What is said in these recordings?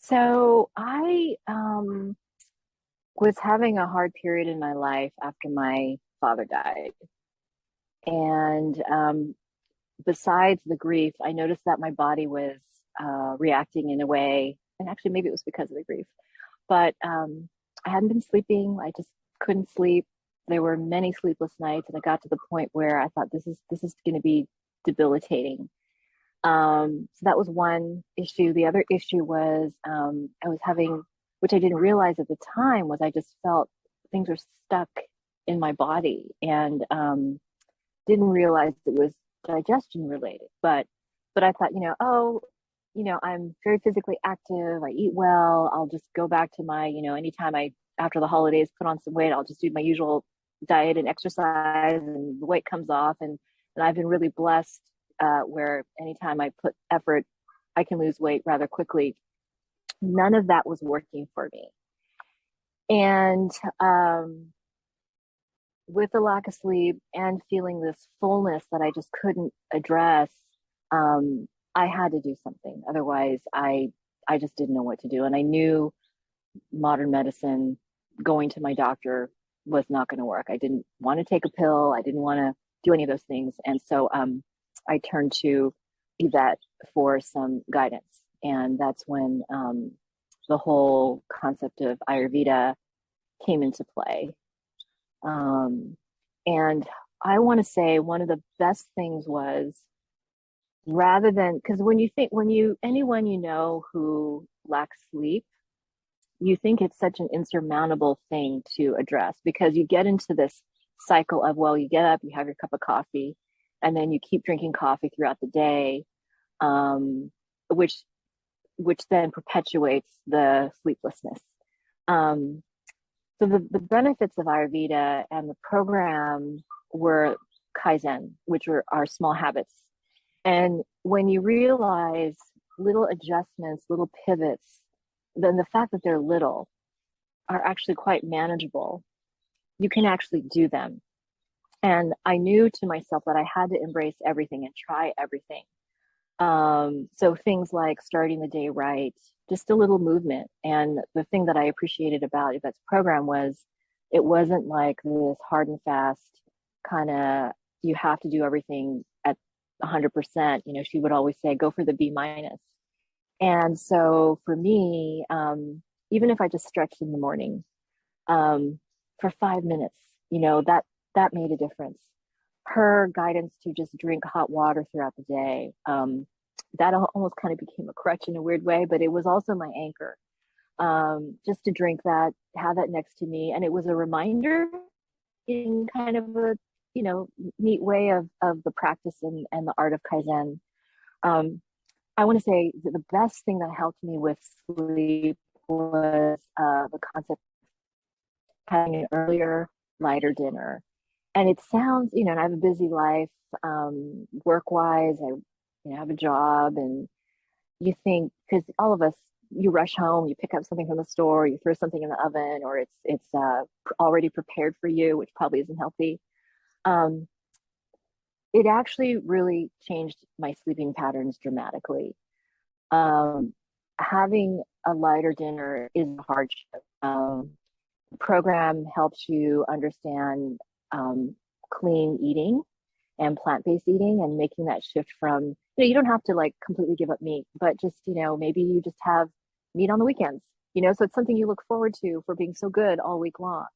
So I was having a hard period in my life after my father died. And besides the grief, I noticed that my body was reacting in a way, and actually, maybe it was because of the grief, but I hadn't been sleeping. I just couldn't sleep. There were many sleepless nights, and I got to the point where I thought this is going to be debilitating. So that was one issue. The other issue was I was having, which I didn't realize at the time, was I just felt things were stuck in my body and didn't realize it was digestion related. But I thought, oh, I'm very physically active. I eat well. I'll just go back to my, anytime I after the holidays put on some weight, I'll just do my usual diet and exercise, and the weight comes off. And I've been really blessed where anytime I put effort, I can lose weight rather quickly. None of that was working for me. And with the lack of sleep and feeling this fullness that I just couldn't address, I had to do something. Otherwise, I just didn't know what to do. And I knew modern medicine, going to my doctor, was not going to work. I didn't want to take a pill. I didn't want to do any of those things. And so I turned to Yvette for some guidance. And that's when the whole concept of Ayurveda came into play. And I want to say one of the best things was, rather than, because anyone who lacks sleep, you think it's such an insurmountable thing to address, because you get into this cycle of, well, you get up, you have your cup of coffee, and then you keep drinking coffee throughout the day, which then perpetuates the sleeplessness. So the benefits of Ayurveda and the program were Kaizen, which were our small habits. And when you realize little adjustments, little pivots, then the fact that they're little are actually quite manageable. You can actually do them. And I knew to myself that I had to embrace everything and try everything. So things like starting the day right, just a little movement. And the thing that I appreciated about Yvette's program was it wasn't like this hard and fast kind of, you have to do everything at 100%. She would always say, go for the B minus. And so for me, even if I just stretched in the morning for 5 minutes, that made a difference. Her guidance to just drink hot water throughout the day, that almost kind of became a crutch in a weird way, but it was also my anchor. Just to drink that, have that next to me. And it was a reminder in kind of a, neat way of the practice and the art of Kaizen. I want to say that the best thing that helped me with sleep was the concept of having an earlier, lighter dinner. And it sounds, and I have a busy life, work-wise. I have a job, and you think, because all of us, you rush home, you pick up something from the store, you throw something in the oven, or it's already prepared for you, which probably isn't healthy. It actually really changed my sleeping patterns dramatically. Having a lighter dinner is a hardship. The program helps you understand clean eating and plant-based eating, and making that shift from, you don't have to like completely give up meat, but just, maybe you just have meat on the weekends, so it's something you look forward to for being so good all week long.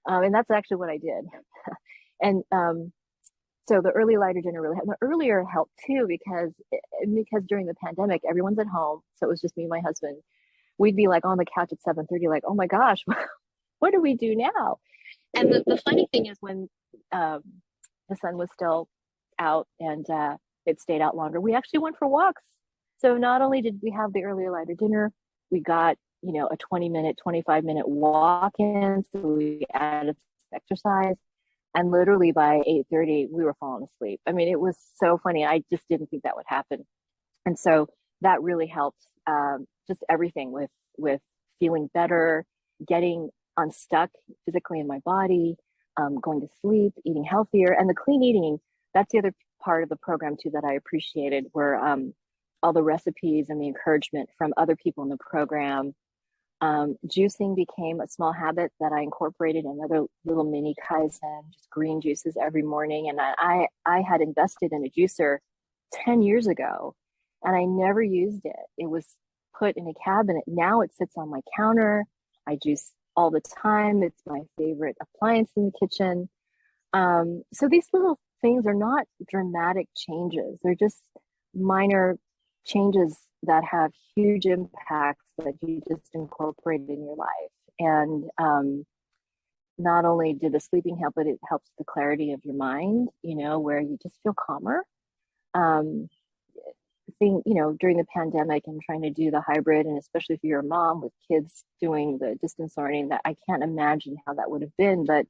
And that's actually what I did. And so the early lighter dinner really helped. The earlier helped too, because during the pandemic, everyone's at home. So it was just me and my husband. We'd be like on the couch at 7:30, like, oh my gosh, what do we do now? And the funny thing is, when the sun was still out and it stayed out longer, we actually went for walks. So not only did we have the earlier lighter dinner, we got, a 20-minute, 25-minute walk in. So we added exercise. And literally by 8:30, we were falling asleep. I mean, it was so funny. I just didn't think that would happen. And so that really helped, just everything with feeling better, getting unstuck physically in my body, going to sleep, eating healthier. And the clean eating, that's the other part of the program too that I appreciated, were all the recipes and the encouragement from other people in the program. Juicing became a small habit that I incorporated, another little mini Kaizen, just green juices every morning. And I had invested in a juicer 10 years ago and I never used it. It was put in a cabinet. Now it sits on my counter. I juice all the time. It's my favorite appliance in the kitchen. So these little things are not dramatic changes. They're just minor changes that have huge impacts that you just incorporate in your life. And not only did the sleeping help, but it helps the clarity of your mind, where you just feel calmer. During the pandemic and trying to do the hybrid, and especially if you're a mom with kids doing the distance learning, that I can't imagine how that would have been. But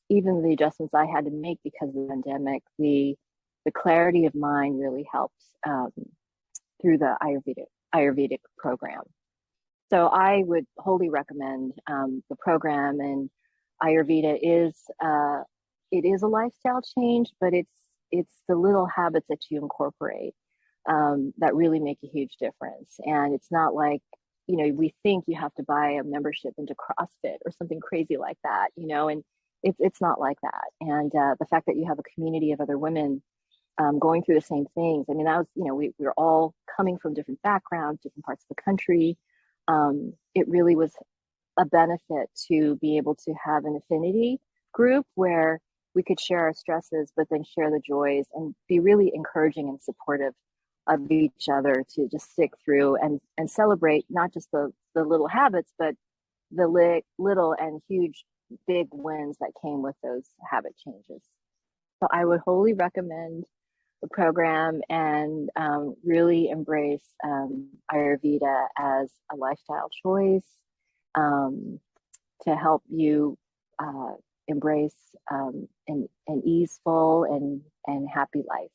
even the adjustments I had to make because of the pandemic, the clarity of mind really helped through the Ayurvedic program. So I would wholly recommend the program. And Ayurveda is it is a lifestyle change, but it's the little habits that you incorporate that really make a huge difference. And it's not like, we think you have to buy a membership into CrossFit or something crazy like that, and it's not like that. And the fact that you have a community of other women going through the same things. I mean, that was, we were all coming from different backgrounds, different parts of the country. It really was a benefit to be able to have an affinity group where we could share our stresses, but then share the joys and be really encouraging and supportive of each other to just stick through and celebrate not just the little habits, but the little and huge big wins that came with those habit changes. So I would wholly recommend the program and really embrace Ayurveda as a lifestyle choice to help you embrace an easeful and happy life.